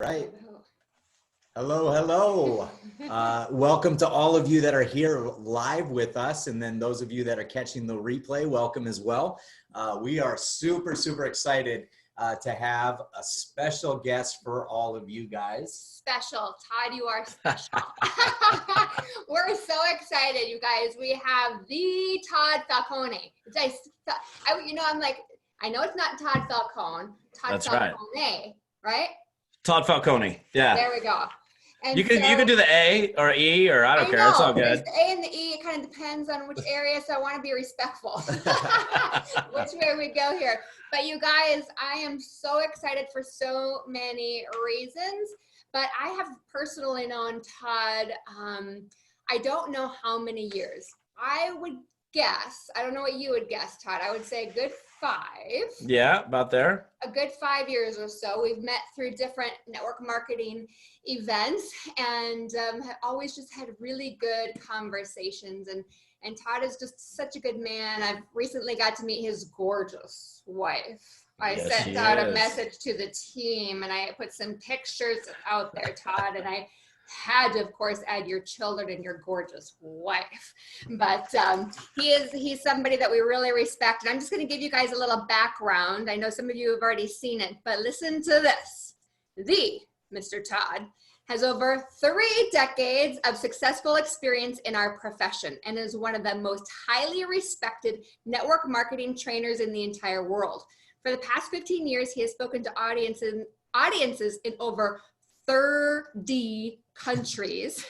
Right. Hello, hello. Welcome to all of you that are here live with us. And then those of you that are catching the replay, welcome as well. We are super, super excited to have a special guest for all of you guys. Special. Todd, you are special. We're so excited, you guys. We have the Todd Falcone. I'm like, I know it's not Todd Falcone. Todd That's Falcone, right? Todd Falcone. Yeah. There we go. And you can do the A or E or I don't care. It's all good. There's the A and the E. It kind of depends on which area, so I want to be respectful. Which way we go here. But you guys, I am so excited for so many reasons. But I have personally known Todd, I don't know how many years. I would guess, I don't know what you would guess, Todd. I would say a good 5. Yeah, about there. A good 5 years or so. We've met through different network marketing events and have always just had really good conversations. And Todd is just such a good man. I've recently got to meet his gorgeous wife. I sent out a message to the team and I put some pictures out there, Todd, and I had to, of course, add your children and your gorgeous wife. But he's somebody that we really respect. And I'm just going to give you guys a little background. I know some of you have already seen it, but listen to this. The Mr. Todd has over 3 decades of successful experience in our profession and is one of the most highly respected network marketing trainers in the entire world. For the past 15 years, he has spoken to audiences in over 30 countries.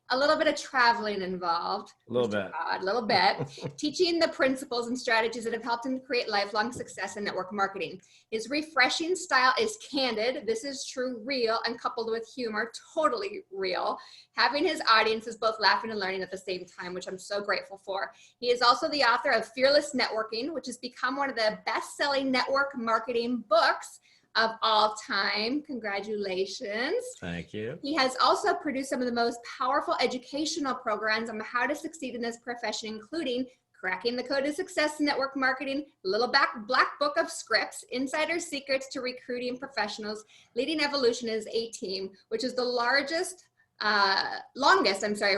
A little bit of traveling involved. A little bit. A little bit. Teaching the principles and strategies that have helped him create lifelong success in network marketing. His refreshing style is candid. This is true, real, and coupled with humor, totally real. Having his audiences both laughing and learning at the same time, which I'm so grateful for. He is also the author of Fearless Networking, which has become one of the best-selling network marketing books of all time. Congratulations. Thank you. He has also produced some of the most powerful educational programs on how to succeed in this profession, including Cracking the Code of Success in Network Marketing, Little Black Book of Scripts, Insider Secrets to Recruiting Professionals, Leading Evolution as a Team, which is the longest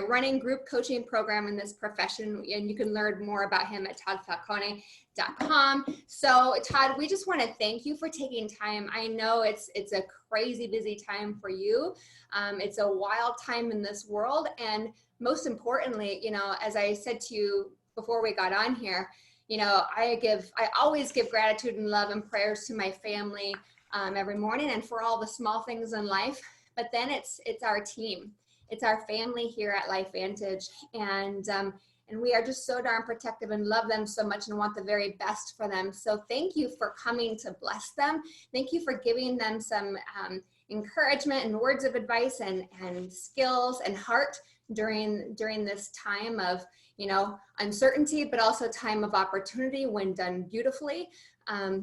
running group coaching program in this profession. And you can learn more about him at toddfalcone.com. So Todd, we just want to thank you for taking time. I know it's a crazy busy time for you. It's a wild time in this world. And most importantly, as I said to you before we got on here, I always give gratitude and love and prayers to my family every morning and for all the small things in life. But then it's our team. It's our family here at LifeVantage. And we are just so darn protective and love them so much and want the very best for them. So thank you for coming to bless them. Thank you for giving them some encouragement and words of advice and skills and heart during this time of, uncertainty, but also time of opportunity when done beautifully.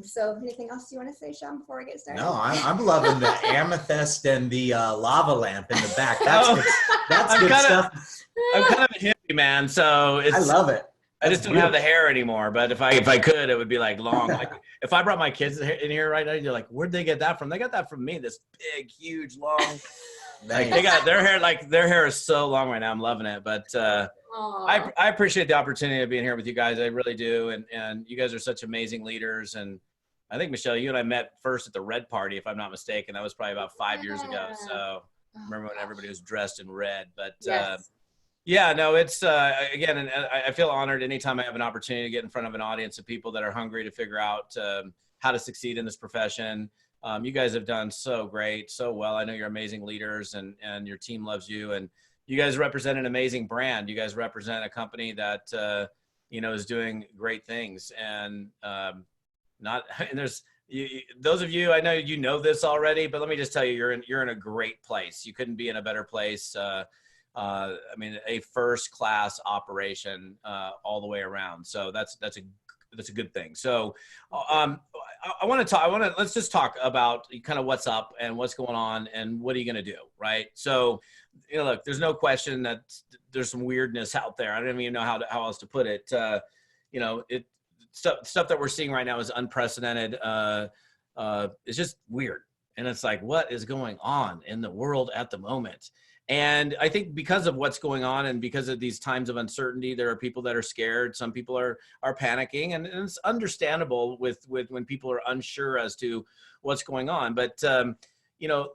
So anything else you want to say, Shawn, before we get started? No, I'm loving the amethyst and the lava lamp in the back. That's good stuff. I'm kind of a hippie, man, so I love it. I just don't have the hair anymore, but if I could, it would be like long. Like if I brought my kids in here right now, you're like, where'd they get that from? They got that from me. This big, huge, long. Like they got their hair is so long right now. I'm loving it, but I appreciate the opportunity of being here with you guys. I really do, and you guys are such amazing leaders. And I think Michelle, you and I met first at the Red Party, if I'm not mistaken. That was probably about 5 years ago. So I remember when everybody was dressed in red, but. Yes. Yeah, no, it's, again, and I feel honored anytime I have an opportunity to get in front of an audience of people that are hungry to figure out how to succeed in this profession. You guys have done so great, so well. I know you're amazing leaders and your team loves you. And you guys represent an amazing brand. You guys represent a company that, is doing great things. And those of you, I know you know this already, but let me just tell you, you're in a great place. You couldn't be in a better place. A first-class operation all the way around. So that's a good thing. So let's just talk about kind of what's up and what's going on and what are you going to do, right? So, look, there's no question that there's some weirdness out there. I don't even know how else to put it. Stuff that we're seeing right now is unprecedented. It's just weird. And it's like, what is going on in the world at the moment? And I think because of what's going on and because of these times of uncertainty, there are people that are scared. Some people are panicking, and it's understandable with when people are unsure as to what's going on. But, you know,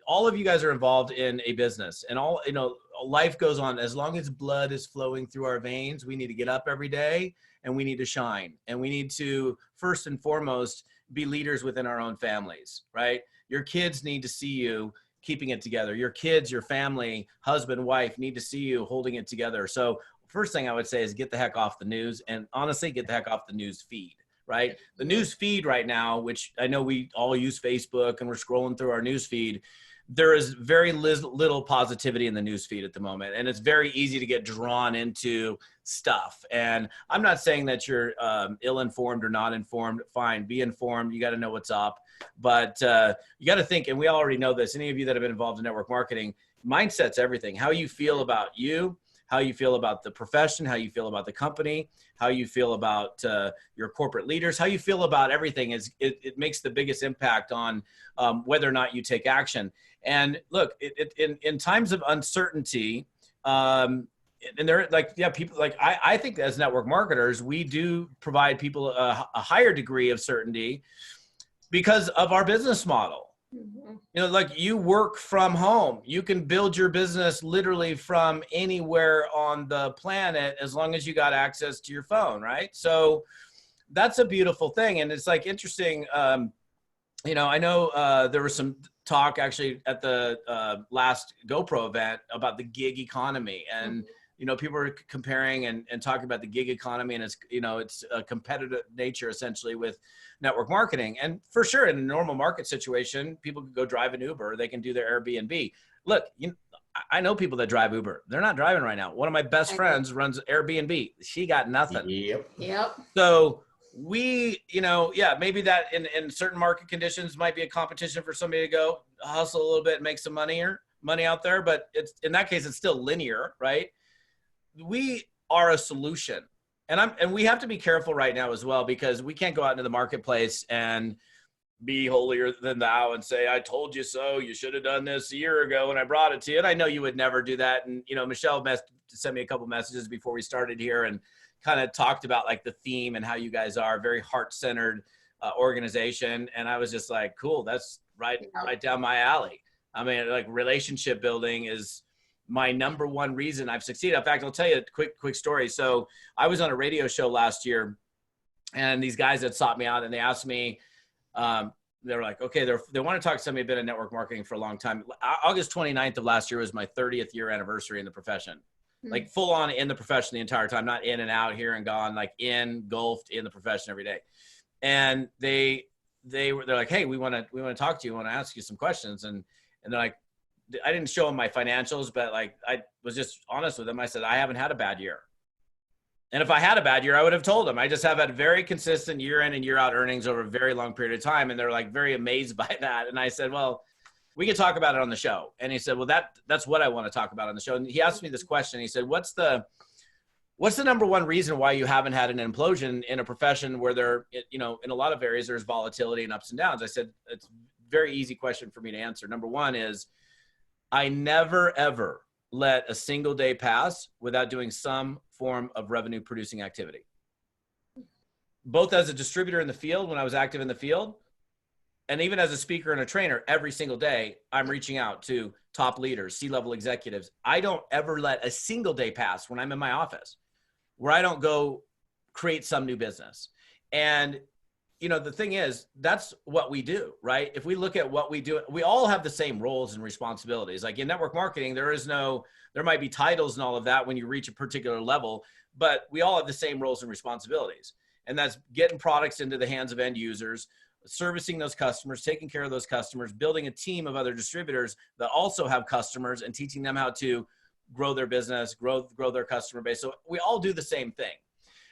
all of you guys are involved in a business, and all, you know, life goes on. As long as blood is flowing through our veins, we need to get up every day and we need to shine, and we need to first and foremost be leaders within our own families, right? Your kids need to see you keeping it together. Your kids, your family, husband, wife need to see you holding it together. So first thing I would say is get the heck off the news, and honestly, get the heck off the news feed, right? The news feed right now, which I know we all use Facebook and we're scrolling through our news feed, there is very little positivity in the news feed at the moment. And it's very easy to get drawn into stuff. And I'm not saying that you're ill-informed or not informed. Fine, be informed. You got to know what's up. But you got to think, and we already know this, any of you that have been involved in network marketing, mindset's everything. How you feel about you, how you feel about the profession, how you feel about the company, how you feel about your corporate leaders, how you feel about everything it makes the biggest impact on whether or not you take action. And look, in times of uncertainty, and they're like, yeah, people like, I think as network marketers, we do provide people a higher degree of certainty because of our business model. You know, like you work from home, you can build your business literally from anywhere on the planet as long as you got access to your phone, right? So that's a beautiful thing. And it's like interesting. You know, I know there was some talk actually at the last GoPro event about the gig economy, and you know, people are comparing and talking about the gig economy, and it's, you know, it's a competitive nature essentially with network marketing. And for sure, in a normal market situation, people can go drive an Uber, they can do their Airbnb. Look, I know people that drive Uber. They're not driving right now. One of my best friends runs Airbnb. She got nothing. Yep. So we, you know, yeah, maybe that in certain market conditions might be a competition for somebody to go hustle a little bit and make some money out there. But it's, in that case, it's still linear, right? We are a solution. And we have to be careful right now as well, because we can't go out into the marketplace and be holier than thou and say, I told you so, you should have done this a year ago when I brought it to you. And I know you would never do that. And, you know, Michelle sent me a couple messages before we started here and kind of talked about like the theme and how you guys are very heart-centered organization. And I was just like, cool, that's right down my alley. I mean, like, relationship building is my number one reason I've succeeded. In fact, I'll tell you a quick story. So I was on a radio show last year, and these guys had sought me out and they asked me, they were like, okay, they want to talk to somebody who's been in network marketing for a long time. August 29th of last year was my 30th year anniversary in the profession. Like full on in the profession the entire time, not in and out, here and gone, like engulfed in the profession every day. And they're like, hey, we want to talk to you. We want to ask you some questions. And they're like, I didn't show them my financials, but like, I was just honest with them. I said, I haven't had a bad year. And if I had a bad year, I would have told them. I just have had very consistent year in and year out earnings over a very long period of time. And they're like very amazed by that. And I said, well, we can talk about it on the show. And he said, well, that's what I want to talk about on the show. And he asked me this question. He said, what's the number one reason why you haven't had an implosion in a profession where there, you know, in a lot of areas, there's volatility and ups and downs? I said, it's a very easy question for me to answer. Number one is, I never, ever let a single day pass without doing some form of revenue producing activity. Both as a distributor in the field, when I was active in the field, and even as a speaker and a trainer, every single day, I'm reaching out to top leaders, C-level executives. I don't ever let a single day pass when I'm in my office where I don't go create some new business. And, you know, the thing is, that's what we do, right? If we look at what we do, we all have the same roles and responsibilities. Like in network marketing, there might be titles and all of that when you reach a particular level, but we all have the same roles and responsibilities. And that's getting products into the hands of end users, servicing those customers, taking care of those customers, building a team of other distributors that also have customers and teaching them how to grow their business, grow their customer base. So we all do the same thing.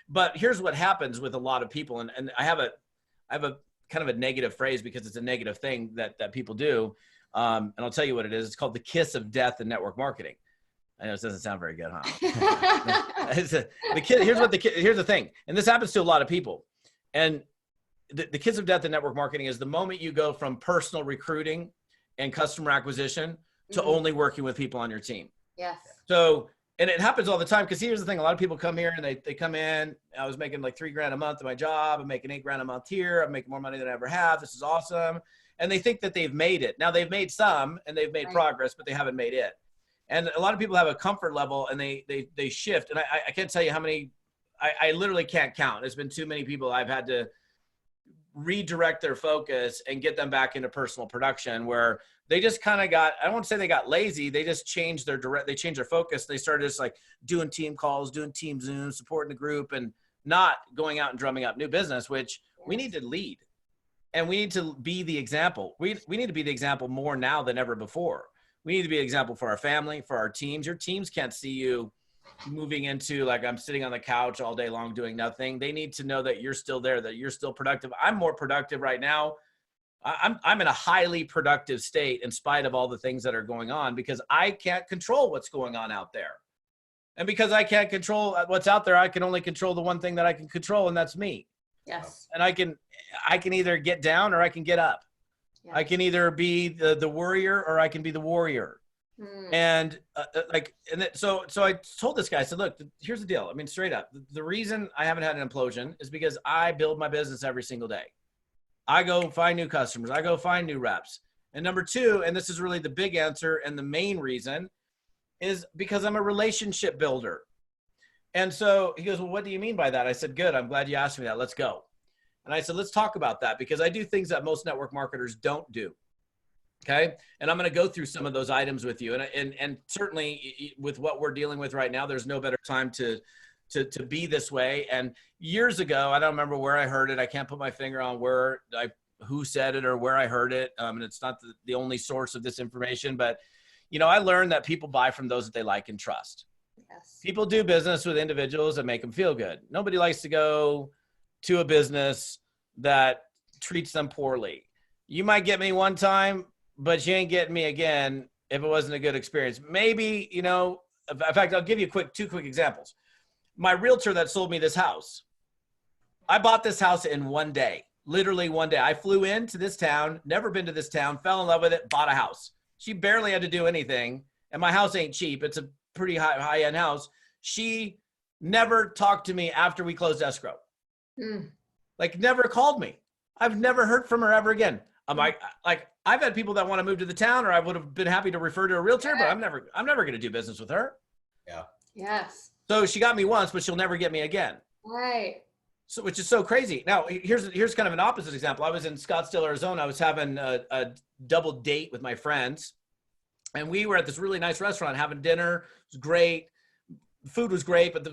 But here's what happens with a lot of people. And I have a kind of a negative phrase because it's a negative thing that people do. And I'll tell you what it is. It's called the kiss of death in network marketing. I know it doesn't sound very good, huh? Here's the thing. And this happens to a lot of people. And the kiss of death in network marketing is the moment you go from personal recruiting and customer acquisition to only working with people on your team. Yes. So, and it happens all the time, because here's the thing. A lot of people come here and they come in. I was making like $3,000 a month at my job. I'm making $8,000 a month here. I'm making more money than I ever have. This is awesome. And they think that they've made it. Now they've made some and they've made progress, but they haven't made it. And a lot of people have a comfort level and they shift. And I can't tell you how many, I literally can't count. There's been too many people I've had to redirect their focus and get them back into personal production, where they just kind of got, I don't want to say they got lazy. They just changed their they changed their focus. They started just like doing team calls, doing team Zooms, supporting the group, and not going out and drumming up new business, which we need to lead. And we need to be the example. We need to be the example more now than ever before. We need to be an example for our family, for our teams. Your teams can't see you moving into like, I'm sitting on the couch all day long doing nothing. They need to know that you're still there, that you're still productive. I'm more productive right now. I'm in a highly productive state in spite of all the things that are going on, because I can't control what's going on out there. And because I can't control what's out there, I can only control the one thing that I can control, and that's me. Yes. And I can either get down or I can get up. Yeah. I can either be the worrier or I can be the warrior. And so I told this guy, I said, look, here's the deal. I mean, straight up, the reason I haven't had an implosion is because I build my business every single day. I go find new customers. I go find new reps. And number two, and this is really the big answer and the main reason, is because I'm a relationship builder. And so he goes, well, what do you mean by that? I said, good. I'm glad you asked me that. Let's go. And I said, let's talk about that, because I do things that most network marketers don't do. Okay. And I'm going to go through some of those items with you. And certainly with what we're dealing with right now, there's no better time to be this way. And years ago, I don't remember where I heard it. I can't put my finger on who said it or where I heard it. And it's not the only source of this information, but I learned that people buy from those that they like and trust. Yes. People do business with individuals that make them feel good. Nobody likes to go to a business that treats them poorly. You might get me one time, but you ain't getting me again if it wasn't a good experience. Maybe, in fact, I'll give you two quick examples. My realtor that sold me this house, I bought this house in one day, literally one day. I flew into this town, never been to this town, fell in love with it, bought a house. She barely had to do anything. And my house ain't cheap. It's a pretty high-end house. She never talked to me after we closed escrow. Like, never called me. I've never heard from her ever again. I've had people that want to move to the town, or I would have been happy to refer to a realtor, but I'm never going to do business with her. Yeah. Yes. So she got me once, but she'll never get me again. Right. So, which is so crazy. Now, here's kind of an opposite example. I was in Scottsdale, Arizona. I was having a double date with my friends, and we were at this really nice restaurant having dinner. It was great. Food was great, but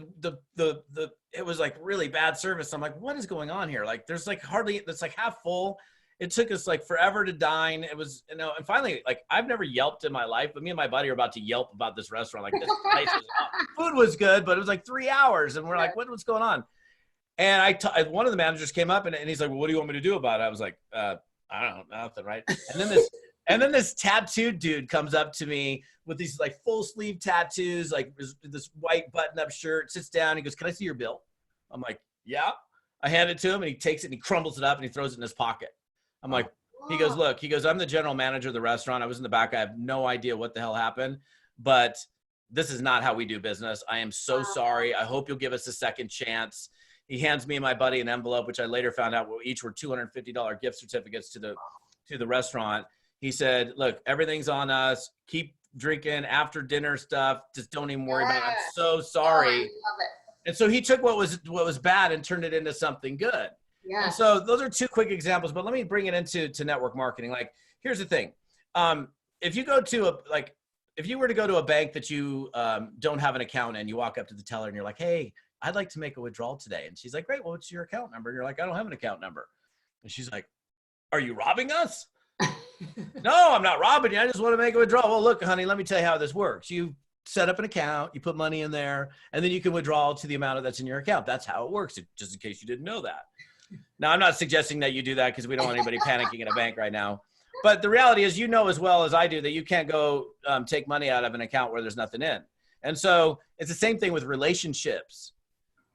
it was like really bad service. I'm like, what is going on here? Like, there's like it's like half full. It took us like forever to dine. It was, and finally, like, I've never Yelped in my life, but me and my buddy are about to Yelp about this restaurant. Like, this place food was good, but it was like 3 hours. And we're like, what's going on? And one of the managers came up and he's like, well, what do you want me to do about it? I was like, I don't know, nothing, right? And then this tattooed dude comes up to me with these like full sleeve tattoos, like this white button up shirt, sits down. He goes, can I see your bill? I'm like, yeah. I hand it to him and he takes it and he crumbles it up and he throws it in his pocket. I'm like, he goes, look, I'm the general manager of the restaurant. I was in the back. I have no idea what the hell happened, but this is not how we do business. I am so sorry. I hope you'll give us a second chance. He hands me and my buddy an envelope, which I later found out each were $250 gift certificates to the restaurant. He said, look, everything's on us. Keep drinking after dinner stuff. Just don't even worry about it. I'm so sorry. I love it. And so he took what was bad and turned it into something good. Yeah. And so those are two quick examples, but let me bring it into network marketing. Like, here's the thing. If you go to if you were to go to a bank that you don't have an account in, you walk up to the teller and you're like, hey, I'd like to make a withdrawal today. And she's like, great, well, what's your account number? And you're like, I don't have an account number. And she's like, are you robbing us? No, I'm not robbing you. I just want to make a withdrawal. Well, look, honey, let me tell you how this works. You set up an account, you put money in there, and then you can withdraw to the amount that's in your account. That's how it works, just in case you didn't know that. Now, I'm not suggesting that you do that because we don't want anybody panicking in a bank right now. But the reality is, as well as I do, that you can't go take money out of an account where there's nothing in. And so it's the same thing with relationships.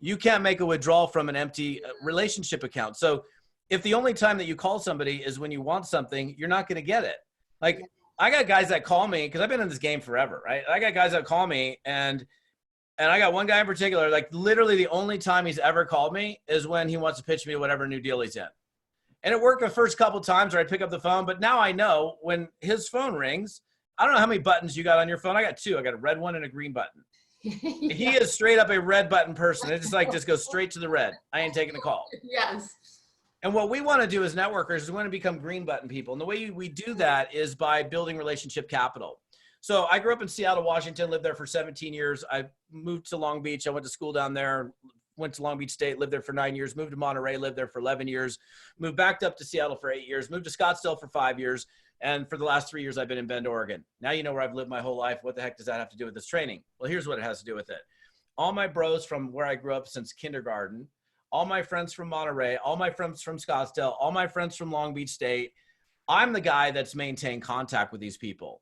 You can't make a withdrawal from an empty relationship account. So if the only time that you call somebody is when you want something, you're not going to get it. Like, I got guys that call me because I've been in this game forever, right? I got guys that call me, and I got one guy in particular, like literally the only time he's ever called me is when he wants to pitch me whatever new deal he's in. And it worked the first couple times where I'd pick up the phone, but now I know when his phone rings, I don't know how many buttons you got on your phone. I got two. I got a red one and a green button. He is straight up a red button person. It's just like, just go straight to the red. I ain't taking a call. Yes. And what we want to do as networkers is we want to become green button people. And the way we do that is by building relationship capital. So I grew up in Seattle, Washington, lived there for 17 years. I moved to Long Beach. I went to school down there, went to Long Beach State, lived there for 9 years, moved to Monterey, lived there for 11 years, moved back up to Seattle for 8 years, moved to Scottsdale for 5 years. And for the last 3 years, I've been in Bend, Oregon. Now you know where I've lived my whole life. What the heck does that have to do with this training? Well, here's what it has to do with it. All my bros from where I grew up since kindergarten, all my friends from Monterey, all my friends from Scottsdale, all my friends from Long Beach State, I'm the guy that's maintained contact with these people.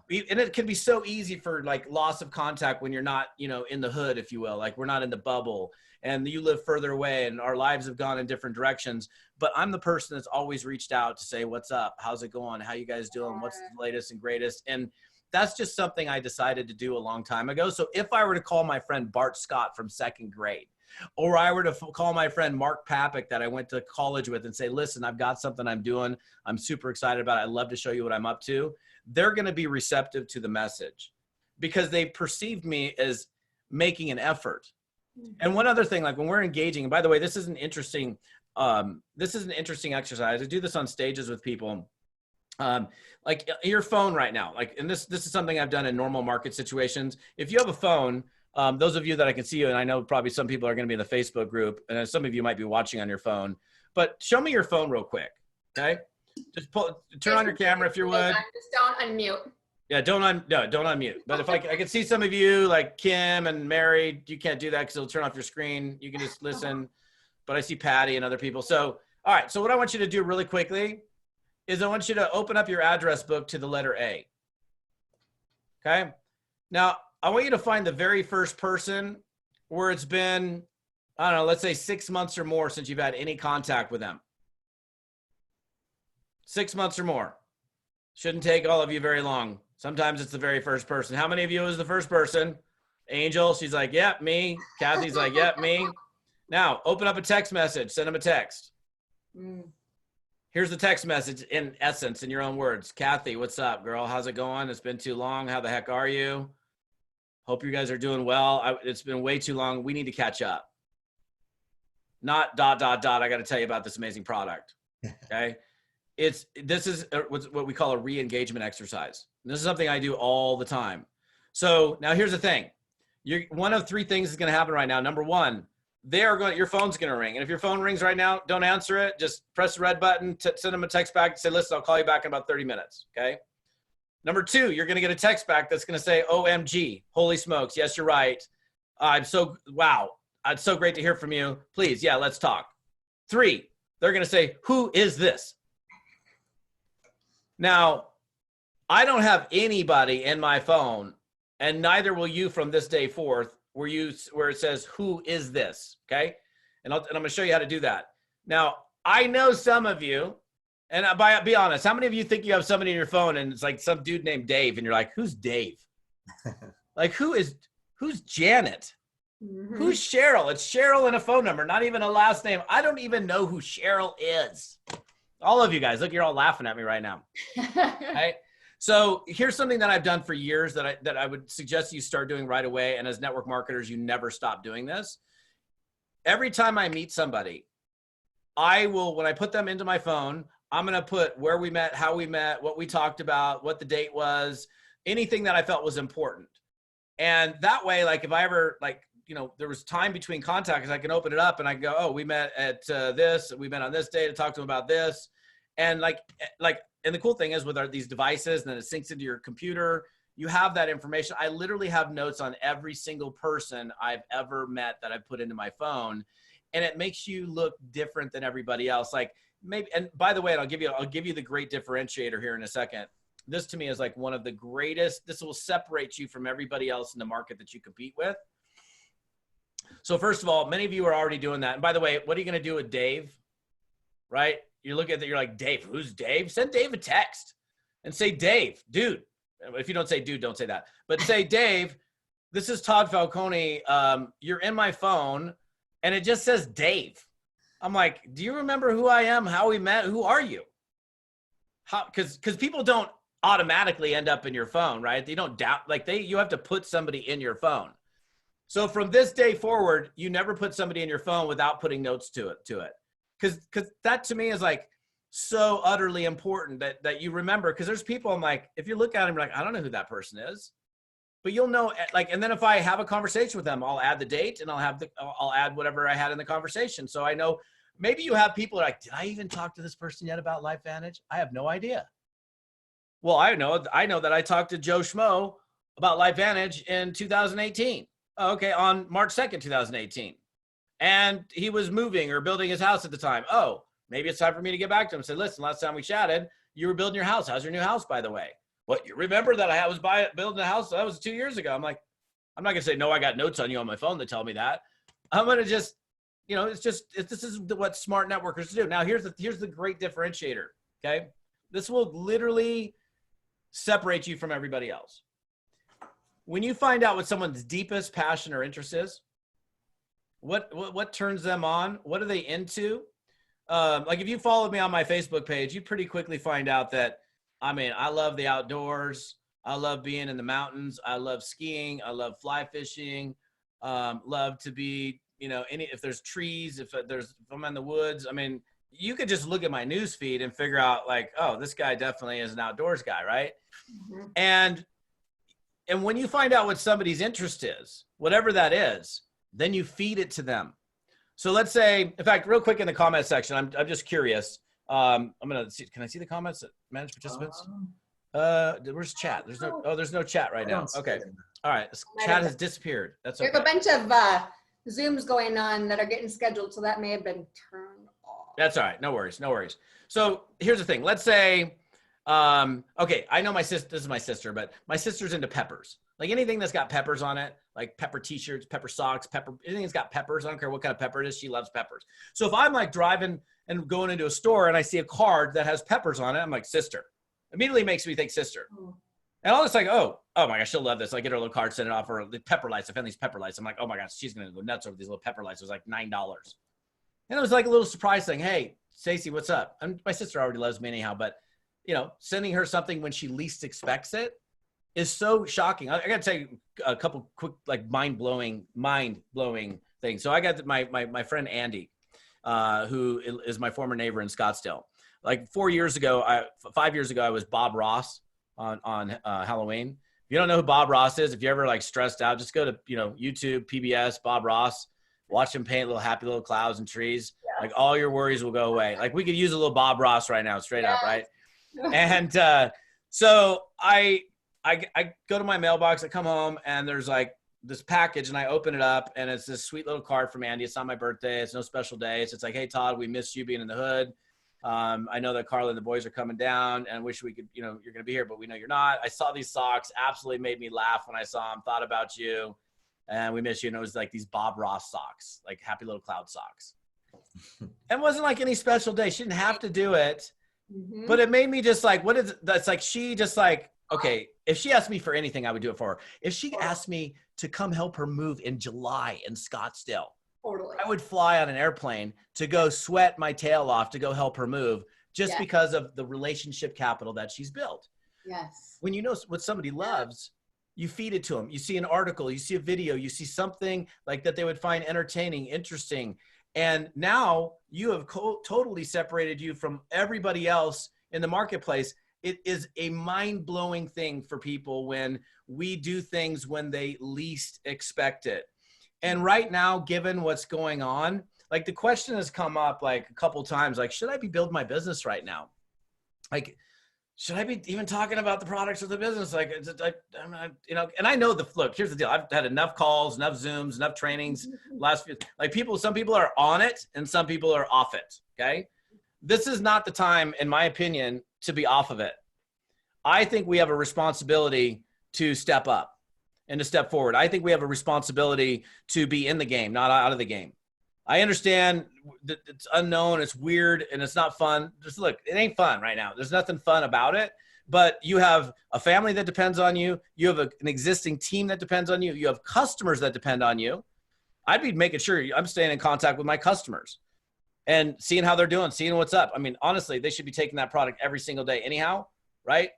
Yeah. And it can be so easy for like loss of contact when you're not, you know, in the hood, if you will, like we're not in the bubble and you live further away and our lives have gone in different directions. But I'm the person that's always reached out to say, what's up? How's it going? How you guys doing? What's the latest and greatest? And that's just something I decided to do a long time ago. So if I were to call my friend Bart Scott from 2nd grade, or I were to call my friend Mark Papik that I went to college with and say, listen, I've got something I'm doing. I'm super excited about it. I'd love to show you what I'm up to. They're going to be receptive to the message because they perceived me as making an effort. And one other thing, like when we're engaging, and by the way, this is an interesting exercise. I do this on stages with people. Like your phone right now, like, and this is something I've done in normal market situations. If you have a phone, those of you that I can see you, and I know probably some people are going to be in the Facebook group, and some of you might be watching on your phone, but show me your phone real quick. Okay. Just turn on your camera if you would. Just don't unmute. Yeah, don't unmute. But if I can see some of you like Kim and Mary, you can't do that because it'll turn off your screen. You can just listen. But I see Patty and other people. So, all right. So what I want you to do really quickly is I want you to open up your address book to the letter A. Okay. Now I want you to find the very first person where it's been, I don't know, let's say 6 months or more since you've had any contact with them. 6 months or more. Shouldn't take all of you very long. Sometimes it's the very first person. How many of you is the first person? Angel, she's like, yep, me. Kathy's like, yep, me. Now, open up a text message. Send them a text. Here's the text message in essence, in your own words. Kathy, what's up, girl? How's it going? It's been too long. How the heck are you? Hope you guys are doing well. It's been way too long. We need to catch up. Not ... I got to tell you about this amazing product. Okay. This is what we call a re-engagement exercise. This is something I do all the time. So now here's the thing. One of three things is going to happen right now. Number one, your phone's going to ring. And if your phone rings right now, don't answer it. Just press the red button, send them a text back and say, listen, I'll call you back in about 30 minutes. Okay. Number two, you're going to get a text back that's going to say, OMG, holy smokes. Yes, you're right. Wow. It's so great to hear from you. Please. Yeah, let's talk. Three, they're going to say, who is this? Now, I don't have anybody in my phone, and neither will you from this day forth, where it says, who is this? Okay. And I'm going to show you how to do that. Now, I know some of you, and be honest, how many of you think you have somebody in your phone and it's like some dude named Dave, and you're like, who's Dave? Like, who's Janet? Who's Cheryl? It's Cheryl and a phone number, not even a last name. I don't even know who Cheryl is. All of you guys, look, you're all laughing at me right now. Right? So here's something that I've done for years that I would suggest you start doing right away. And as network marketers, you never stop doing this. Every time I meet somebody, when I put them into my phone, I'm going to put where we met, how we met, what we talked about, what the date was, anything that I felt was important. And that way, like if I ever there was time between contacts, I can open it up and I can go, oh, we met at this, we met on this day to talk to them about this. And and the cool thing is with these devices, and then it syncs into your computer, you have that information. I literally have notes on every single person I've ever met that I've put into my phone. And it makes you look different than everybody else. Like maybe, and by the way, I'll give you the great differentiator here in a second. This to me is like one of the greatest, this will separate you from everybody else in the market that you compete with. So first of all, many of you are already doing that. And by the way, what are you going to do with Dave? right? You look at that, you're like, Dave, who's Dave? Send Dave a text and say, Dave, dude. If you don't say dude, don't say that. But say, Dave, this is Todd Falcone. You're in my phone and it just says Dave. I'm like, do you remember who I am? How we met? Who are you? How? Because people don't automatically end up in your phone, right? They don't doubt, like you have to put somebody in your phone. So from this day forward, you never put somebody in your phone without putting notes to it. Because that to me is like so utterly important that you remember. Because there's people, I'm like, if you look at them, you're like, I don't know who that person is. But you'll know, like, and then if I have a conversation with them, I'll add the date and I'll add whatever I had in the conversation. So I know maybe you have people like, did I even talk to this person yet about LifeVantage? I have no idea. Well, I know that I talked to Joe Schmo about LifeVantage in 2018. Okay, on March 2nd, 2018. And he was moving or building his house at the time. Oh, maybe it's time for me to get back to him and say, listen, last time we chatted, you were building your house. How's your new house, by the way? What, you remember that I was building a house? That was 2 years ago. I'm like, I'm not going to say, no, I got notes on you on my phone that tell me that. I'm going to just, this is what smart networkers do. Now, here's the great differentiator, okay? This will literally separate you from everybody else. When you find out what someone's deepest passion or interest is, what turns them on? What are they into? Like if you followed me on my Facebook page, you pretty quickly find out that, I love the outdoors. I love being in the mountains. I love skiing. I love fly fishing. Love to be, if there's trees, if I'm in the woods, you could just look at my news feed and figure out like, oh, this guy definitely is an outdoors guy, right? Mm-hmm. And when you find out what somebody's interest is, whatever that is, then you feed it to them. So let's say, in fact, real quick in the comment section, I'm just curious. I'm going to see, can I see the comments that manage participants? Where's chat? There's no chat right now. Okay. All right. Chat has disappeared. That's okay. There's a bunch of Zooms going on that are getting scheduled. So that may have been turned off. That's all right. No worries. No worries. So here's the thing. Let's say, okay, I know this is my sister, but my sister's into peppers. Like anything that's got peppers on it, like pepper t-shirts, pepper socks, anything that's got peppers. I don't care what kind of pepper it is. She loves peppers. So if I'm like driving and going into a store and I see a card that has peppers on it, I'm like, sister. Immediately makes me think sister. And I'll just like, oh my gosh, she'll love this. I get her a little card, send it off, or the pepper lights. I found these pepper lights. I'm like, oh my gosh, she's going to go nuts over these little pepper lights. It was like $9. And it was like a little surprise thing. Hey, Stacey, what's up? And my sister already loves me anyhow, but sending her something when she least expects it is so shocking. I got to tell you a couple quick, like mind-blowing things. So I got my friend Andy, who is my former neighbor in Scottsdale. Like 5 years ago, I was Bob Ross on Halloween. If you don't know who Bob Ross is, if you're ever like stressed out, just go to, YouTube, PBS, Bob Ross, watch him paint little happy little clouds and trees. Yeah. Like all your worries will go away. Like we could use a little Bob Ross right now, straight up, right? And so I go to my mailbox, I come home and there's like this package and I open it up and it's this sweet little card from Andy. It's not my birthday. It's no special day. It's like, hey, Todd, we miss you being in the hood. I know that Carla and the boys are coming down and wish we could, you're going to be here, but we know you're not. I saw these socks, absolutely made me laugh when I saw them, thought about you, and we miss you. And it was like these Bob Ross socks, like happy little cloud socks. It wasn't like any special day. She didn't have to do it, but it made me just like, that's like, she just like, okay, if she asked me for anything, I would do it for her. If she asked me to come help her move in July in Scottsdale, totally, I would fly on an airplane to go sweat my tail off to go help her move just because of the relationship capital that she's built. Yes. When you know what somebody loves, you feed it to them. You see an article, you see a video, you see something like that they would find entertaining, interesting. And now you have totally separated you from everybody else in the marketplace. It is a mind-blowing thing for people when we do things when they least expect it. And right now, given what's going on, like the question has come up like a couple times, like, should I be building my business right now? Like, should I be even talking about the products of the business? Like, and I know look, here's the deal. I've had enough calls, enough Zooms, enough trainings some people are on it and some people are off it. Okay. This is not the time, in my opinion, to be off of it. I think we have a responsibility to step up and to step forward. I think we have a responsibility to be in the game, not out of the game. I understand that it's unknown, it's weird, and it's not fun. Just look, it ain't fun right now. There's nothing fun about it, but you have a family that depends on you. You have an existing team that depends on you. You have customers that depend on you. I'd be making sure I'm staying in contact with my customers and seeing how they're doing, seeing what's up. I mean, honestly, they should be taking that product every single day anyhow, right?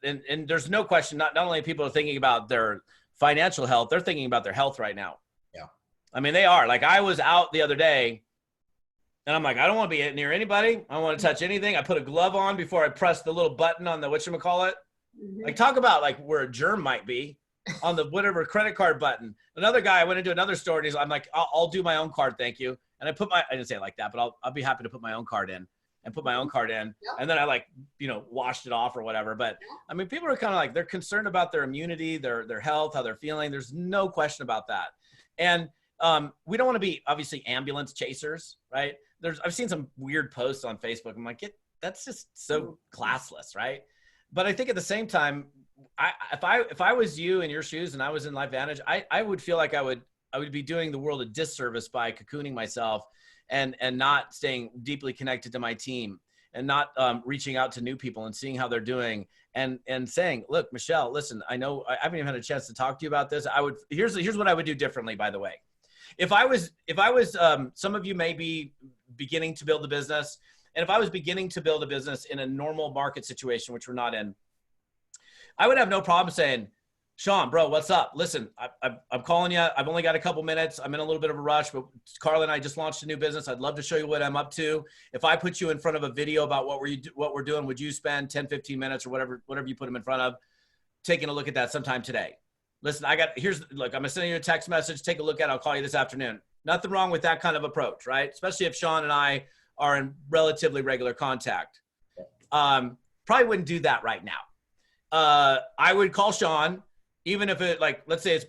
And there's no question, not only people are thinking about their financial health, they're thinking about their health right now. Yeah. I mean, they are. Like, I was out the other day and I'm like, I don't want to be near anybody. I don't want to touch anything. I put a glove on before I press the little button on the whatchamacallit. Like, talk about like where a germ might be on the whatever credit card button. Another guy, I went into another store and I'm like, I'll do my own card. Thank you. And I didn't say it like that, but I'll be happy to put my own card in and put my own card in. Yeah. And then I like, washed it off or whatever. But I mean, people are kind of like, they're concerned about their immunity, their health, how they're feeling. There's no question about that. And we don't want to be obviously ambulance chasers, right? I've seen some weird posts on Facebook. I'm like, that's just so classless, right? But I think at the same time, if I was you in your shoes and I was in LifeVantage, I would feel like I would be doing the world a disservice by cocooning myself and not staying deeply connected to my team and not reaching out to new people and seeing how they're doing and saying, look, Michelle, listen, I know I haven't even had a chance to talk to you about this. Here's what I would do differently, by the way. If I was some of you may be beginning to build a business, and if I was beginning to build a business in a normal market situation, which we're not in, I would have no problem saying, Shawn, bro, what's up? Listen, I'm calling you. I've only got a couple minutes. I'm in a little bit of a rush, but Carla and I just launched a new business. I'd love to show you what I'm up to. If I put you in front of a video about what we're doing, would you spend 10, 15 minutes or whatever you put them in front of, taking a look at that sometime today? Listen, I'm going to send you a text message. Take a look at it. I'll call you this afternoon. Nothing wrong with that kind of approach, right? Especially if Shawn and I are in relatively regular contact. Probably wouldn't do that right now. I would call Shawn, even if it, like, let's say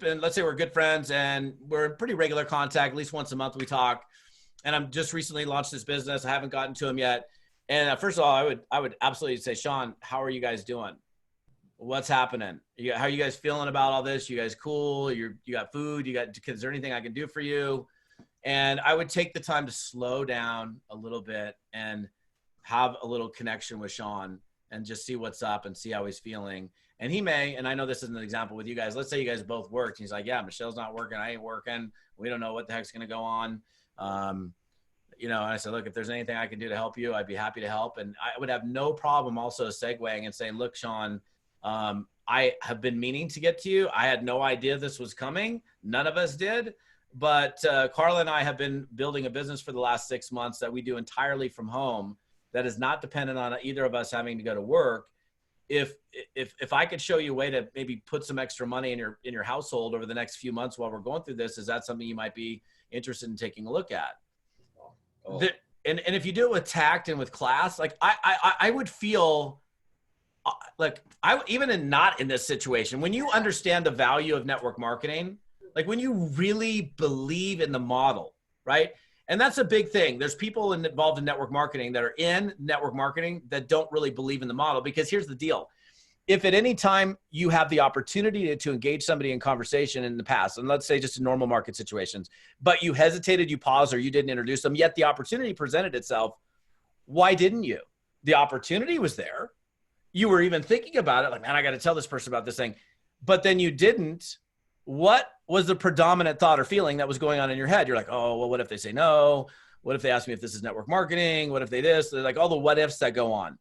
we're good friends and we're in pretty regular contact, at least once a month we talk. And I'm just recently launched this business. I haven't gotten to him yet. And first of all, I would absolutely say, Shawn, how are you guys doing? What's happening? How are you guys feeling about all this? You guys cool? You got food? Is there anything I can do for you? And I would take the time to slow down a little bit and have a little connection with Shawn and just see what's up and see how he's feeling. And he may, and I know this is an example with you guys, let's say you guys both worked. He's like, yeah, Michelle's not working. I ain't working. We don't know what the heck's going to go on. And I said, look, if there's anything I can do to help you, I'd be happy to help. And I would have no problem also segueing and saying, look, Shawn, I have been meaning to get to you. I had no idea this was coming. None of us did. But Carla and I have been building a business for the last 6 months that we do entirely from home that is not dependent on either of us having to go to work. If I could show you a way to maybe put some extra money in your household over the next few months while we're going through this, is that something you might be interested in taking a look at? Oh. And if you do it with tact and with class, like I would feel like even not in this situation, when you understand the value of network marketing, like when you really believe in the model, right? And that's a big thing. There's people involved in network marketing that are in network marketing that don't really believe in the model, because here's the deal. If at any time you have the opportunity to engage somebody in conversation in the past, and let's say just in normal market situations, but you hesitated, you paused, or you didn't introduce them, yet the opportunity presented itself, why didn't you? The opportunity was there. You were even thinking about it, like, man, I got to tell this person about this thing, but then you didn't. What was the predominant thought or feeling that was going on in your head? You're like, oh, well, what if they say no? What if they ask me if this is network marketing? What if they this? They're like all the what ifs that go on.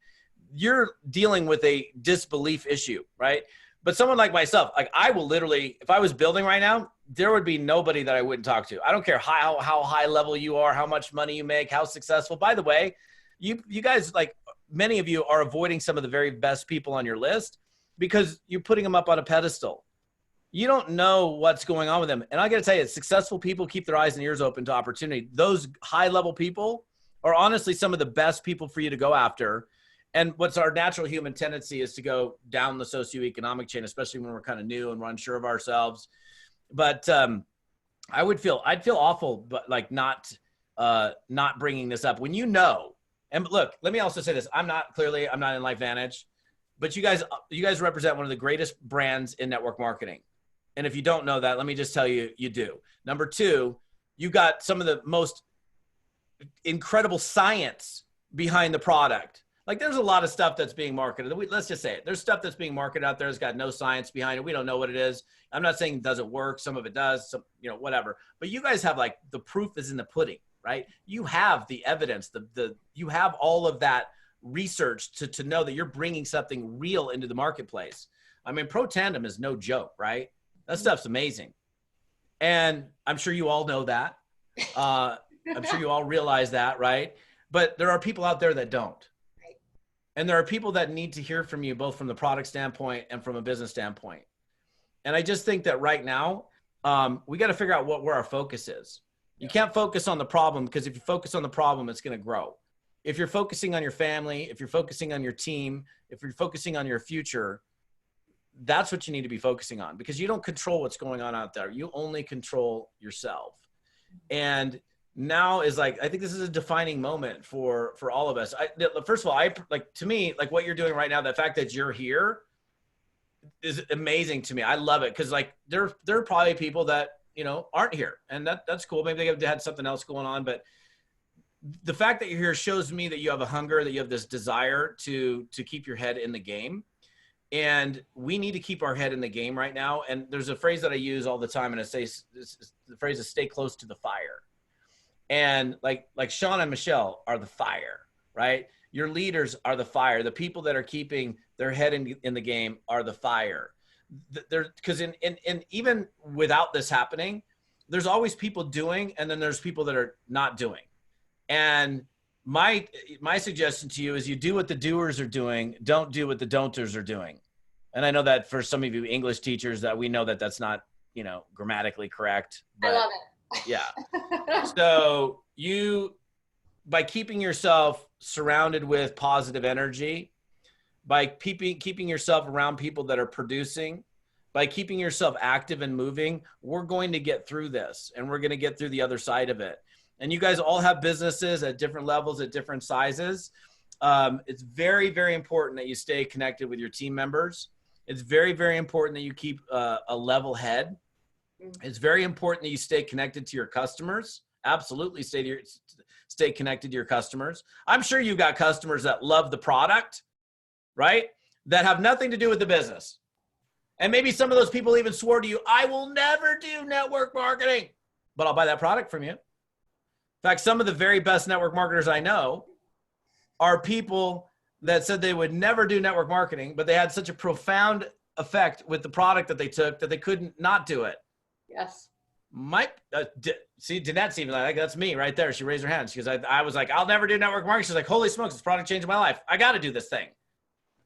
You're dealing with a disbelief issue, right? But someone like myself, like I will literally, if I was building right now, there would be nobody that I wouldn't talk to. I don't care how high level you are, how much money you make, how successful. By the way, you guys, like many of you are avoiding some of the very best people on your list because you're putting them up on a pedestal. You don't know what's going on with them. And I got to tell you, successful people keep their eyes and ears open to opportunity. Those high level people are honestly some of the best people for you to go after. And what's our natural human tendency is to go down the socioeconomic chain, especially when we're kind of new and we're unsure of ourselves. But I'd feel awful, but like not bringing this up when you know. And look, let me also say this. I'm not in LifeVantage, but you guys represent one of the greatest brands in network marketing. And if you don't know that, let me just tell you, you do. Number two, you got some of the most incredible science behind the product. Like there's a lot of stuff that's being marketed. Let's just say it. There's stuff that's being marketed out there that's got no science behind it. We don't know what it is. I'm not saying it doesn't work. Some of it does, some, whatever. But you guys have like the proof is in the pudding, right? You have the evidence, you have all of that research to know that you're bringing something real into the marketplace. I mean, Pro Tandem is no joke, right? That stuff's amazing. And I'm sure you all know that. I'm sure you all realize that, right? But there are people out there that don't. And there are people that need to hear from you, both from the product standpoint and from a business standpoint. And I just think that right now, we got to figure out where our focus is. You can't focus on the problem, because if you focus on the problem, it's going to grow. If you're focusing on your family, if you're focusing on your team, if you're focusing on your future, that's what you need to be focusing on, because you don't control what's going on out there. You only control yourself. And now is like, I think this is a defining moment for all of us. First of all, to me, like what you're doing right now, the fact that you're here is amazing to me. I love it. Cause like there are probably people that, aren't here, and that's cool. Maybe they had something else going on, but the fact that you're here shows me that you have a hunger, that you have this desire to keep your head in the game. And we need to keep our head in the game right now. And there's a phrase that I use all the time, and the phrase is stay close to the fire. And like Shawn and Michelle are the fire, right? Your leaders are the fire. The people that are keeping their head in the game are the fire. Because in even without this happening, there's always people doing, and then there's people that are not doing. And my suggestion to you is you do what the doers are doing. Don't do what the don'ters are doing. And I know that for some of you English teachers that we know that that's not, grammatically correct. But, I love it. Yeah. So by keeping yourself surrounded with positive energy, by keeping yourself around people that are producing, by keeping yourself active and moving, we're going to get through this, and we're going to get through the other side of it. And you guys all have businesses at different levels, at different sizes. It's very, very important that you stay connected with your team members. It's very, very important that you keep a level head. It's very important that you stay connected to your customers. Absolutely stay connected to your customers. I'm sure you've got customers that love the product, right? That have nothing to do with the business. And maybe some of those people even swore to you, I will never do network marketing, but I'll buy that product from you. In fact, some of the very best network marketers I know are people that said they would never do network marketing, but they had such a profound effect with the product that they took that they couldn't not do it. Yes. See, Danette's even like, that's me right there. She raised her hand. She goes, I was like, I'll never do network marketing. She's like, holy smokes, this product changed my life. I got to do this thing.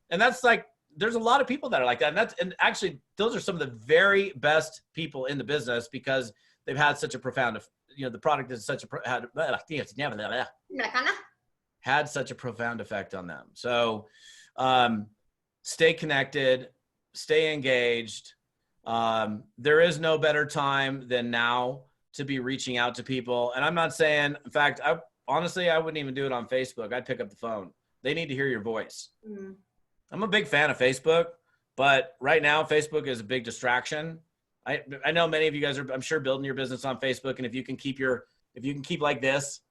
And that's like, there's a lot of people that are like that. And actually, those are some of the very best people in the business, because they've had such a profound, the product is such had such a profound effect on them. So stay connected, stay engaged. There is no better time than now to be reaching out to people. And I'm not saying, in fact, honestly, I wouldn't even do it on Facebook. I'd pick up the phone. They need to hear your voice. Mm. I'm a big fan of Facebook, but right now Facebook is a big distraction. I know many of you guys are, I'm sure, building your business on Facebook. And if you can keep like this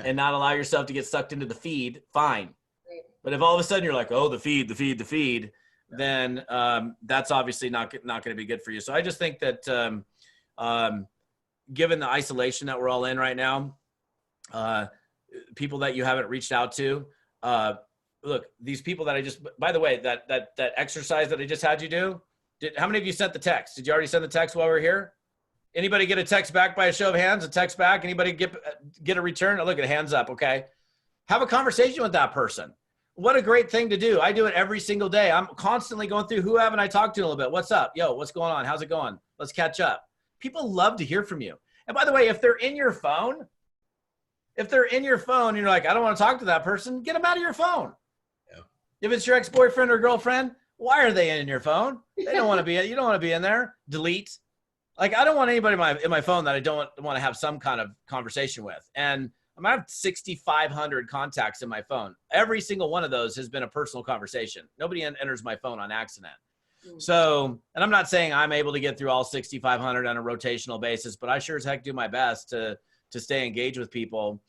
and not allow yourself to get sucked into the feed, fine. Right. But if all of a sudden you're like, oh, the feed, then that's obviously not going to be good for you. So I just think that given the isolation that we're all in right now, people that you haven't reached out to, look, these people that by the way, that exercise that I just had you do, how many of you sent the text? Did you already send the text while we're here? Anybody get a text back by a show of hands? A text back? Anybody get a return? Oh, look at hands up. Okay. Have a conversation with that person. What a great thing to do. I do it every single day. I'm constantly going through who haven't I talked to in a little bit. What's up? Yo, what's going on? How's it going? Let's catch up. People love to hear from you. And by the way, if they're in your phone and you're like, I don't want to talk to that person, get them out of your phone. Yeah. If it's your ex-boyfriend or girlfriend, why are they in your phone? They don't want to be, you don't want to be in there. Delete. Like, I don't want anybody in my phone that I don't want to have some kind of conversation with. And I have 6,500 contacts in my phone. Every single one of those has been a personal conversation. Nobody enters my phone on accident. So, and I'm not saying I'm able to get through all 6,500 on a rotational basis, but I sure as heck do my best to stay engaged with people.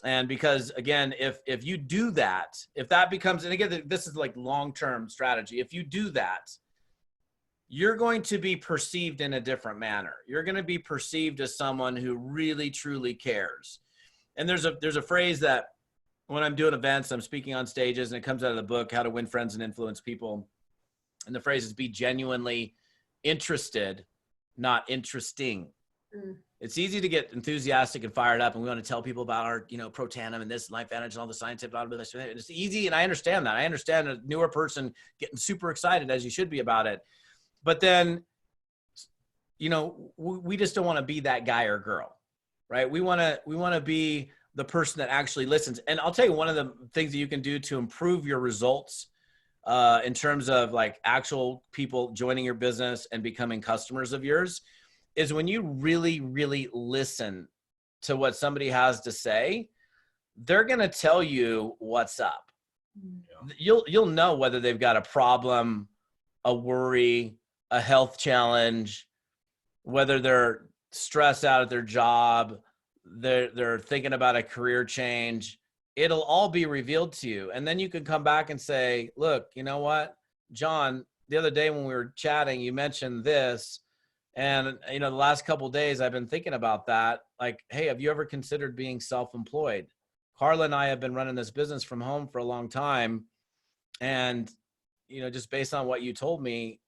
And because again, if you do that, if that becomes, and again, this is like long-term strategy. If you do that, you're going to be perceived in a different manner. You're going to be perceived as someone who really, truly cares. And there's a phrase that when I'm doing events, I'm speaking on stages, and it comes out of the book, How to Win Friends and Influence People. And the phrase is be genuinely interested, not interesting. It's easy to get enthusiastic and fired up, and we want to tell people about our, Protanum and this LifeVantage and all the scientific, blah, blah, blah. It's easy, and I understand that. I understand a newer person getting super excited, as you should be, about it. But then, we just don't want to be that guy or girl, right? We want to be the person that actually listens. And I'll tell you, one of the things that you can do to improve your results in terms of like actual people joining your business and becoming customers of yours is when you really, really listen to what somebody has to say, they're going to tell you what's up. Yeah. You'll know whether they've got a problem, a worry, a health challenge, whether they're stressed out at their job, they're thinking about a career change. It'll all be revealed to you. And then you can come back and say, look, you know what, John, the other day when we were chatting, you mentioned this. And, the last couple of days I've been thinking about that. Like, hey, have you ever considered being self-employed? Carla and I have been running this business from home for a long time. And, just based on what you told me,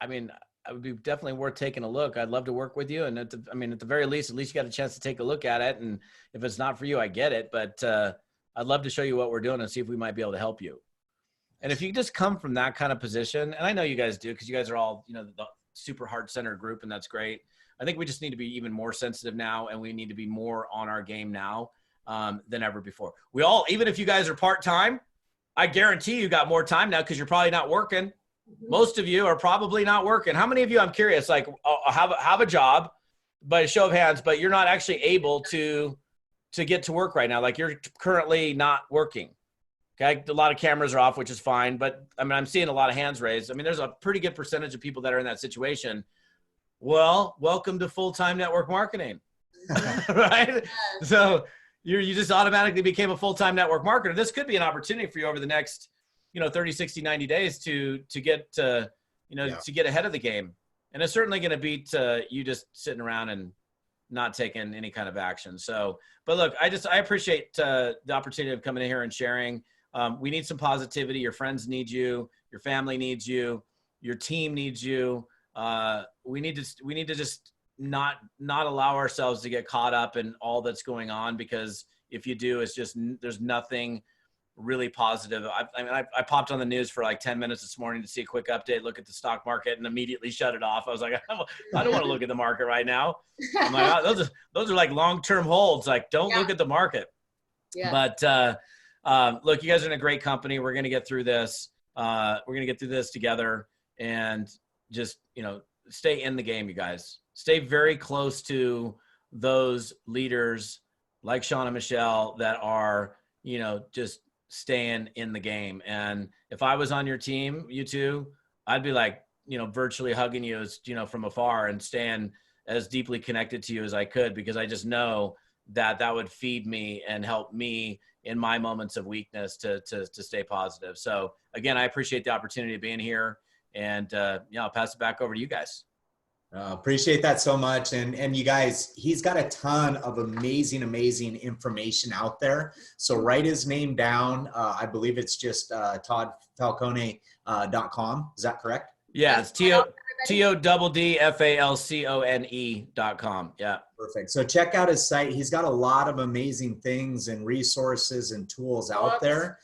I mean, it would be definitely worth taking a look. I'd love to work with you. And at the very least, at least you got a chance to take a look at it. And if it's not for you, I get it. But I'd love to show you what we're doing and see if we might be able to help you. And if you just come from that kind of position, and I know you guys do, because you guys are all, the super heart-centered group, and that's great. I think we just need to be even more sensitive now, and we need to be more on our game now than ever before. We all, even if you guys are part-time, I guarantee you got more time now because you're probably not working. Most of you are probably not working. How many of you, I'm curious, like have a job, by a show of hands, but you're not actually able to get to work right now? Like you're currently not working. Okay. A lot of cameras are off, which is fine, but I'm seeing a lot of hands raised. There's a pretty good percentage of people that are in that situation. Well, welcome to full-time network marketing, right? So you just automatically became a full-time network marketer. This could be an opportunity for you over the next 30, 60, 90 days to get to get ahead of the game. And it's certainly going to beat you just sitting around and not taking any kind of action. So, but look, I appreciate the opportunity of coming in here and sharing. We need some positivity. Your friends need you. Your family needs you. Your team needs you. We need to just not allow ourselves to get caught up in all that's going on, because if you do, it's just, there's nothing really positive. I popped on the news for like 10 minutes this morning to see a quick update, look at the stock market, and immediately shut it off. I was like, I don't want to look at the market right now. I'm like, oh, those are like long-term holds. Like, don't look at the market. Yeah. But look, you guys are in a great company. We're going to get through this. We're going to get through this together, and just, stay in the game, you guys. Stay very close to those leaders like Shawn and Michelle that are, just staying in the game. And if I was on your team, you two, I'd be like, virtually hugging you as, from afar, and staying as deeply connected to you as I could, because I just know that would feed me and help me in my moments of weakness to stay positive. So again, I appreciate the opportunity of being here, and I'll pass it back over to you guys. Appreciate that so much. And you guys, he's got a ton of amazing information out there. So write his name down. I believe it's just toddfalcone.com. Is that correct? Yeah, it's TODDFALCONE.com. Yeah. Perfect. So check out his site. He's got a lot of amazing things and resources and tools out there.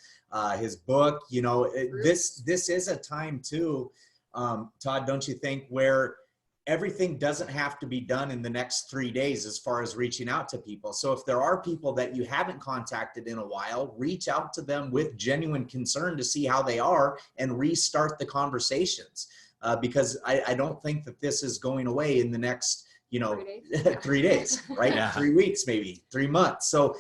His book, this is a time too, Todd, don't you think, where everything doesn't have to be done in the next 3 days as far as reaching out to people. So if there are people that you haven't contacted in a while, reach out to them with genuine concern to see how they are and restart the conversations. Because I don't think that this is going away in the next, you know, 3 days. 3 days, right? Yeah. 3 weeks, maybe 3 months. So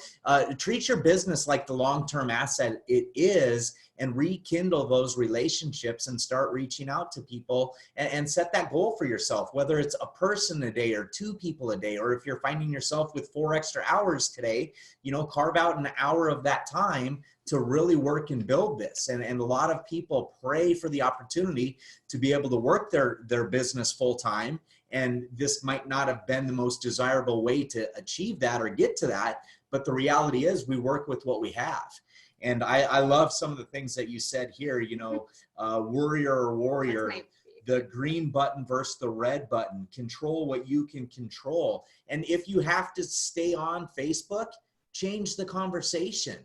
treat your business like the long-term asset it is, and rekindle those relationships and start reaching out to people, and set that goal for yourself, whether it's a person a day or 2 people a day, or if you're finding yourself with 4 extra hours today, you know, carve out an hour of that time to really work and build this. And a lot of people pray for the opportunity to be able to work their business full time. And this might not have been the most desirable way to achieve that or get to that. But the reality is we work with what we have. And I love some of the things that you said here, you know, worrier or warrior, the green button versus the red button, control what you can control. And if you have to stay on Facebook, change the conversation.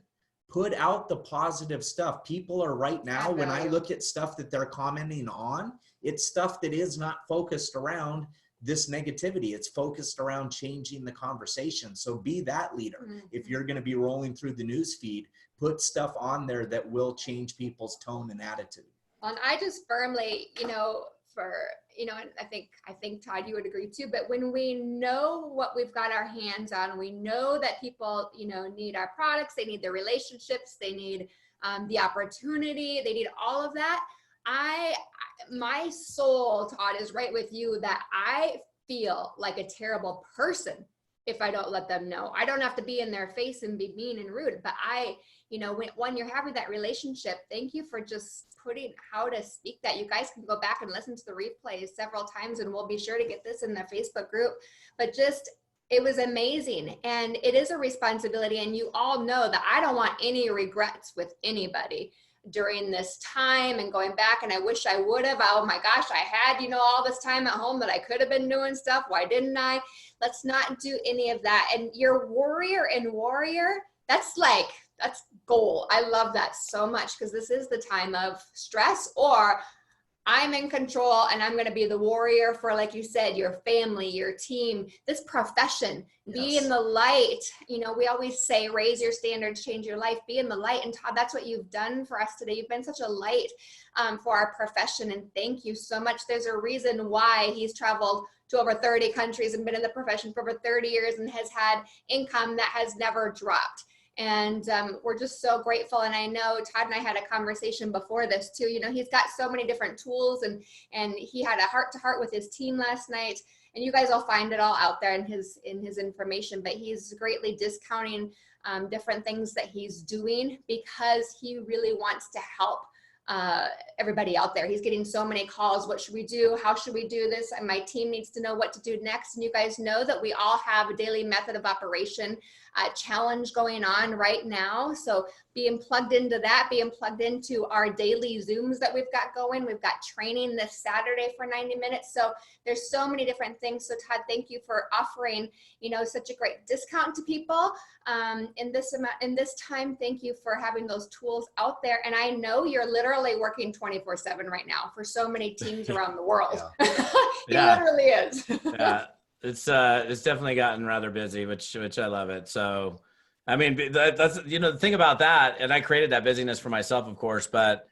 Put out the positive stuff. People are right now, when I look at stuff that they're commenting on, it's stuff that is not focused around this negativity. It's focused around changing the conversation. So be that leader. Mm-hmm. If you're going to be rolling through the news feed, put stuff on there that will change people's tone and attitude. And I just firmly, you know, and I think Todd, you would agree too, but when we know what we've got our hands on, we know that people, you know, need our products, they need the relationships, they need the opportunity, they need all of that. My soul, Todd, is right with you that I feel like a terrible person if I don't let them know. I don't have to be in their face and be mean and rude, but you know, when you're having that relationship, thank you for just putting how to speak that. You guys can go back and listen to the replays several times, and we'll be sure to get this in the Facebook group. But just, it was amazing. And it is a responsibility. And you all know that I don't want any regrets with anybody during this time and going back. And I wish I would have. Oh my gosh, I had, you know, all this time at home that I could have been doing stuff. Why didn't I? Let's not do any of that. And your warrior, that's goal. I love that so much, because this is the time of stress, or I'm in control and I'm going to be the warrior for, like you said, your family, your team, this profession. Be Yes. in the light. You know, we always say, raise your standards, change your life, be in the light. And Todd, that's what you've done for us today. You've been such a light for our profession. And thank you so much. There's a reason why he's traveled to over 30 countries and been in the profession for over 30 years and has had income that has never dropped. And we're just so grateful. And I know Todd and I had a conversation before this too. You know, he's got so many different tools, and he had a heart-to-heart with his team last night. And you guys will find it all out there in his information. But he's greatly discounting different things that he's doing because he really wants to help everybody out there. He's getting so many calls. What should we do? How should we do this? And my team needs to know what to do next. And you guys know that we all have a daily method of operation challenge going on right now. So being plugged into that, being plugged into our daily Zooms that we've got going. We've got training this Saturday for 90 minutes. So there's so many different things. So Todd, thank you for offering, you know, such a great discount to people in this time. Thank you for having those tools out there. And I know you're literally working 24/7 right now for so many teams around the world. Yeah. He literally is. Yeah. It's definitely gotten rather busy, which I love it. So, I mean, that's, you know, the thing about that, and I created that busyness for myself, of course, but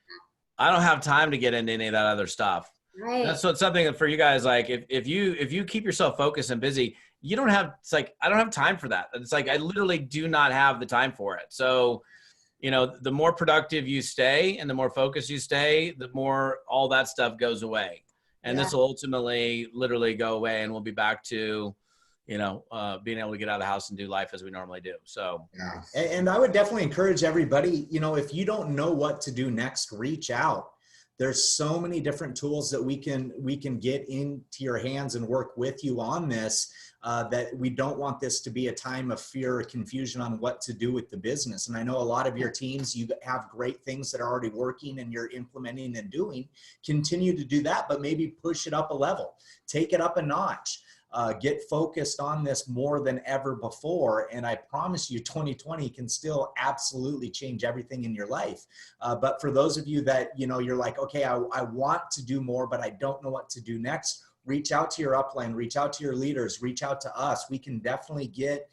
I don't have time to get into any of that other stuff. Right. That's what's something for you guys. Like if you keep yourself focused and busy, you don't have, it's like, I don't have time for that. It's like, I literally do not have the time for it. So, you know, the more productive you stay and the more focused you stay, the more all that stuff goes away. And this will ultimately literally go away, and we'll be back to, you know, being able to get out of the house and do life as we normally do. So, and I would definitely encourage everybody, you know, if you don't know what to do next, reach out. There's so many different tools that we can get into your hands and work with you on this, that we don't want this to be a time of fear or confusion on what to do with the business. And I know a lot of your teams, you have great things that are already working and you're implementing and doing. Continue to do that, but maybe push it up a level, take it up a notch. Get focused on this more than ever before. And I promise you 2020 can still absolutely change everything in your life. But for those of you that, you know, you're like, okay, I want to do more, but I don't know what to do next. Reach out to your upline, reach out to your leaders, reach out to us. We can definitely get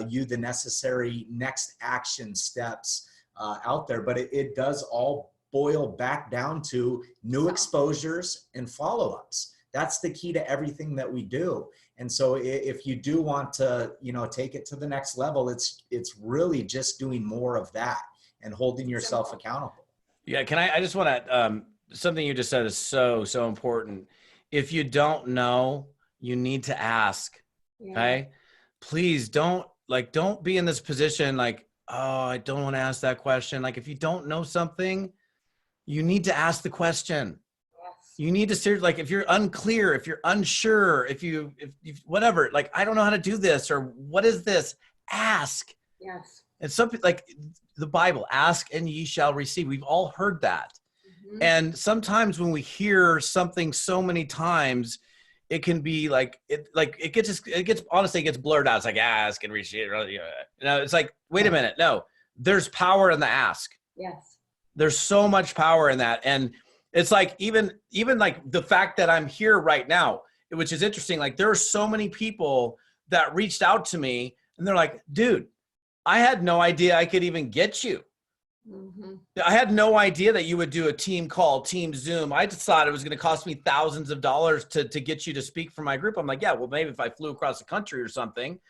you the necessary next action steps out there. But it does all boil back down to new exposures and follow-ups. That's the key to everything that we do. And so if you do want to, you know, take it to the next level, it's really just doing more of that and holding yourself accountable. Yeah. I just want to, something you just said is so important. If you don't know, you need to ask. Yeah. Okay. Please don't be in this position like, oh, I don't want to ask that question. Like if you don't know something, you need to ask the question. Yes. You need to seriously, like if you're unclear, if you're unsure, if whatever, like, I don't know how to do this, or what is this? Ask. Yes. It's something like the Bible, ask and ye shall receive. We've all heard that. Mm-hmm. And sometimes when we hear something so many times, it can be like, it gets honestly, it gets blurred out. It's like, ask and receive. You know, it's like, wait a minute. No, there's power in the ask. Yes. There's so much power in that. And it's like, even like the fact that I'm here right now, which is interesting. Like there are so many people that reached out to me and they're like, dude, I had no idea I could even get you. Mm-hmm. I had no idea that you would do a team call, team Zoom. I just thought it was going to cost me thousands of dollars to get you to speak for my group. I'm like, yeah, well, maybe if I flew across the country or something,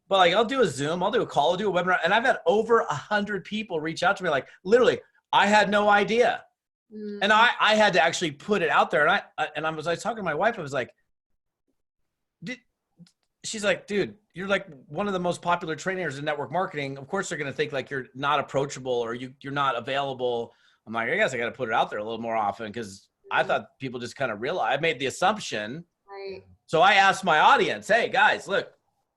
but like, I'll do a Zoom, I'll do a call, I'll do a webinar. And I've had over 100 people reach out to me. Like literally, I had no idea. Mm-hmm. And I had to actually put it out there. And I was talking to my wife. I was like, she's like, dude, you're like one of the most popular trainers in network marketing. Of course, they're going to think like you're not approachable or you're not available. I'm like, I guess I got to put it out there a little more often because I thought people just kind of realized. I made the assumption. Right. So I asked my audience, hey, guys, look,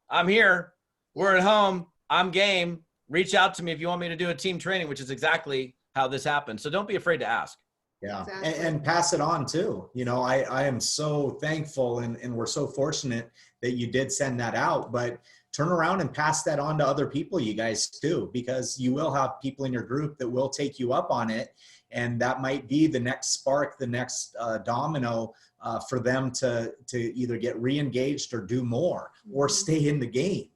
I'm here. We're at home. I'm game. Reach out to me if you want me to do a team training, which is exactly how this happened. So don't be afraid to ask. Yeah. Exactly. And pass it on too. You know, I am so thankful and we're so fortunate that you did send that out, but turn around and pass that on to other people, you guys too, because you will have people in your group that will take you up on it. And that might be the next spark, the next domino for them to either get re-engaged or do more or stay in the game.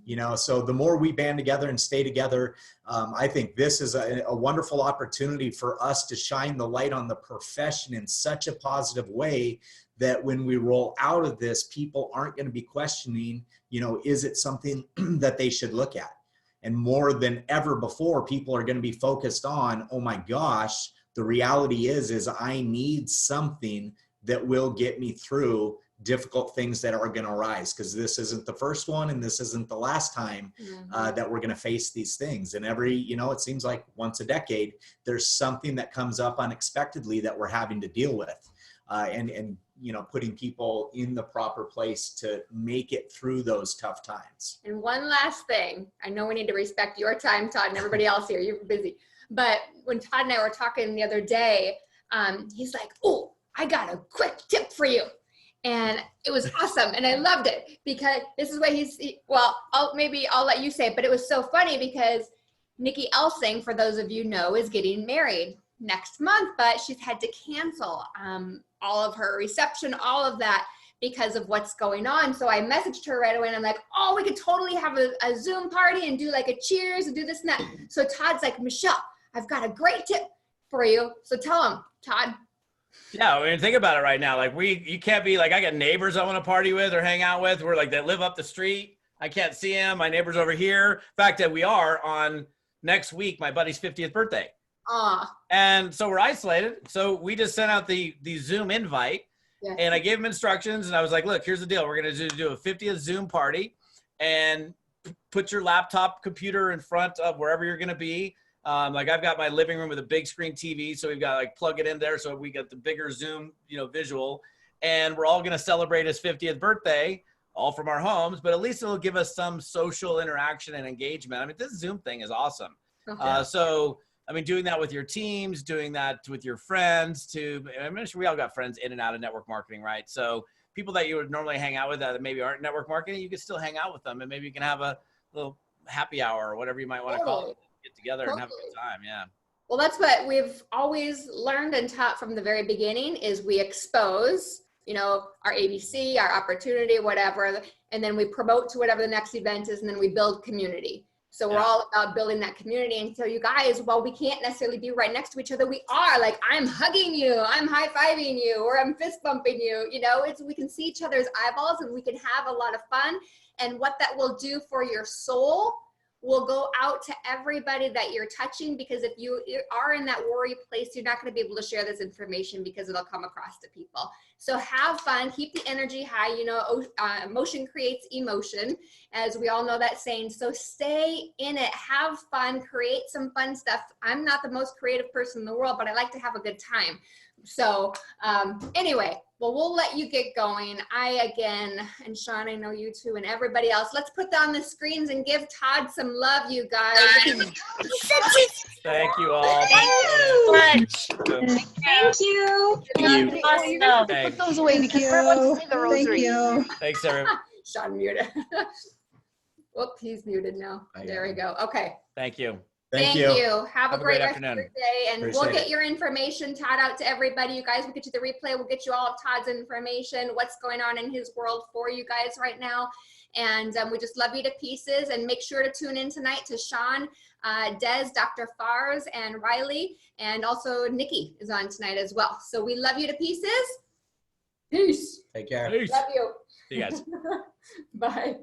You know, so the more we band together and stay together, I think this is a wonderful opportunity for us to shine the light on the profession in such a positive way that when we roll out of this, people aren't going to be questioning, you know, is it something that they should look at? And more than ever before, people are going to be focused on, oh my gosh, the reality is I need something that will get me through difficult things that are going to arise, because this isn't the first one and this isn't the last time that we're going to face these things. And every, you know, it seems like once a decade, there's something that comes up unexpectedly that we're having to deal with. And you know, putting people in the proper place to make it through those tough times. And one last thing, I know we need to respect your time, Todd, and everybody else here, you're busy. But when Todd and I were talking the other day, he's like, oh, I got a quick tip for you. And it was awesome. And I loved it because this is what I'll let you say it, but it was so funny because Nikki Elsing, for those of you know, is getting married next month, but she's had to cancel all of her reception, all of that because of what's going on. So I messaged her right away and I'm like, oh, we could totally have a Zoom party and do like a cheers and do this and that. So Todd's like, Michelle, I've got a great tip for you. So tell him, Todd. Yeah, I mean, think about it right now. Like you can't be like, I got neighbors I want to party with or hang out with. We're like, they live up the street. I can't see them. My neighbor's over here. In fact, that we are on next week, my buddy's 50th birthday. And so we're isolated. So we just sent out the Zoom invite and I gave him instructions and I was like, look, here's the deal. We're going to do a 50th Zoom party and put your laptop computer in front of wherever you're going to be. Like I've got my living room with a big screen TV. So we've got like plug it in there. So we got the bigger Zoom, you know, visual, and we're all going to celebrate his 50th birthday all from our homes, but at least it'll give us some social interaction and engagement. I mean, this Zoom thing is awesome. So, I mean, doing that with your teams, doing that with your friends I'm sure we all got friends in and out of network marketing, right? So people that you would normally hang out with that maybe aren't network marketing, you can still hang out with them and maybe you can have a little happy hour or whatever you might want to call it. Get together and have a good time. Yeah. Well, that's what we've always learned and taught from the very beginning is we expose, you know, our ABC, our opportunity, whatever, and then we promote to whatever the next event is, and then we build community. So we're all about building that community. And so you guys, while we can't necessarily be right next to each other, we are like, I'm hugging you, I'm high-fiving you, or I'm fist bumping you. You know, we can see each other's eyeballs and we can have a lot of fun. And what that will do for your soul will go out to everybody that you're touching, because if you are in that worry place, you're not going to be able to share this information because it'll come across to people. So have fun, keep the energy high. You know, emotion creates emotion, as we all know that saying. So stay in it, have fun, create some fun stuff. I'm not the most creative person in the world, but I like to have a good time. So anyway, well, we'll let you get going. Again, and Shawn, I know you too, and everybody else, let's put that on the screens and give Todd some love, you guys. Thank you all. Thank you. Awesome. Thanks. Put those away because we're about to say the rosary. Thanks, everyone. Shawn muted. Whoop, he's muted now. There we go. Okay. Thank you. Thank you. Have a great rest afternoon. of your day. And we'll get your information, Todd, out to everybody. You guys, we'll get you the replay. We'll get you all of Todd's information, what's going on in his world for you guys right now. And we just love you to pieces. And make sure to tune in tonight to Shawn, Des, Dr. Fars, and Riley. And also Nikki is on tonight as well. So we love you to pieces. Peace. Take care. Peace. Love you. See you guys. Bye.